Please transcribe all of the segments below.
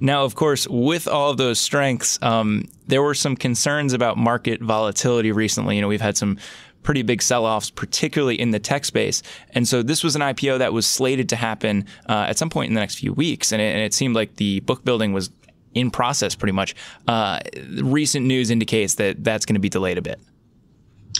Now, of course, with all of those strengths, there were some concerns about market volatility recently. We've had some pretty big sell-offs, particularly in the tech space. And so this was an IPO that was slated to happen at some point in the next few weeks. And it seemed like the book building was in process pretty much. Recent news indicates that that's going to be delayed a bit.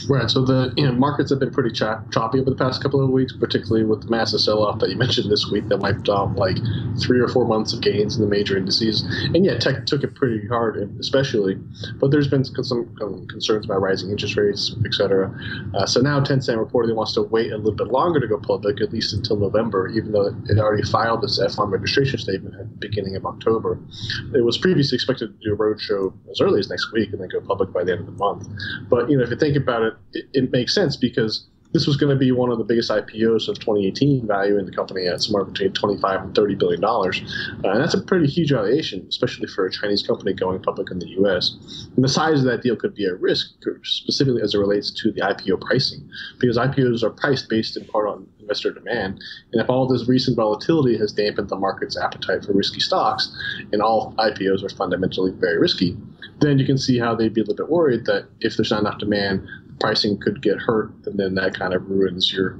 Right. So the markets have been pretty choppy over the past couple of weeks, particularly with the massive sell-off that you mentioned this week that wiped out like 3 or 4 months of gains in the major indices. And yeah, tech took it pretty hard, especially. But there's been some concerns about rising interest rates, et cetera. So now Tencent reportedly wants to wait a little bit longer to go public, at least until November, even though it already filed this F1 registration statement at the beginning of October. It was previously expected to do a roadshow as early as next week and then go public by the end of the month. But if you think about it makes sense because this was going to be one of the biggest IPOs of 2018, valuing the company at somewhere between $25 and $30 billion. And that's a pretty huge valuation, especially for a Chinese company going public in the U.S. And the size of that deal could be at risk, specifically as it relates to the IPO pricing, because IPOs are priced based in part on investor demand. And if all this recent volatility has dampened the market's appetite for risky stocks, and all IPOs are fundamentally very risky, then you can see how they'd be a little bit worried that if there's not enough demand, pricing could get hurt, and then that kind of ruins your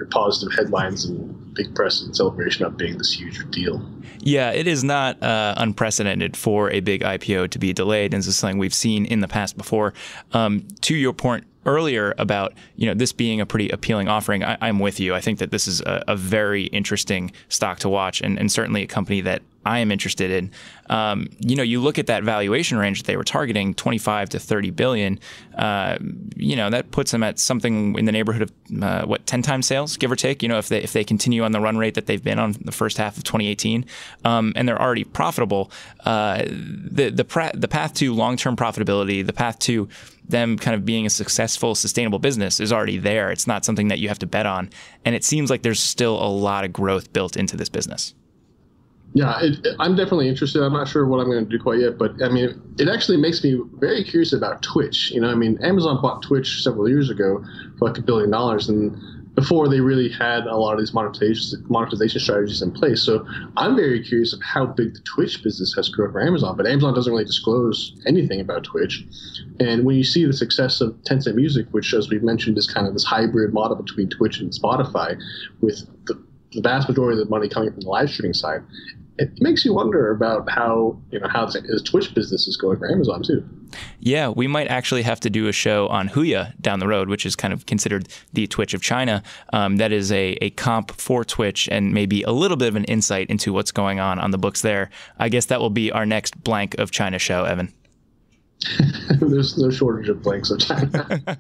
positive headlines and big press and celebration of being this huge deal. Yeah, it is not unprecedented for a big IPO to be delayed, and this is something we've seen in the past before. To your point earlier about this being a pretty appealing offering, I'm with you. I think that this is a very interesting stock to watch, and certainly a company that I am interested in. You look at that valuation range that they were targeting, 25 to 30 billion. That puts them at something in the neighborhood of 10 times sales, give or take. If they continue on the run rate that they've been on the first half of 2018, and they're already profitable, the path to long-term profitability, the path to them kind of being a successful, sustainable business is already there. It's not something that you have to bet on, and it seems like there's still a lot of growth built into this business. Yeah, I'm definitely interested. I'm not sure what I'm going to do quite yet, but I mean, it actually makes me very curious about Twitch. Amazon bought Twitch several years ago for like $1 billion, and before they really had a lot of these monetization strategies in place. So I'm very curious of how big the Twitch business has grown for Amazon, but Amazon doesn't really disclose anything about Twitch. And when you see the success of Tencent Music, which, as we've mentioned, is kind of this hybrid model between Twitch and Spotify, with the vast majority of the money coming from the live streaming side, it makes you wonder about how the Twitch business is going for Amazon too. Yeah, we might actually have to do a show on Huya down the road, which is kind of considered the Twitch of China. That is a comp for Twitch and maybe a little bit of an insight into what's going on the books there. I guess that will be our next blank of China show, Evan. There's no shortage of blanks of China.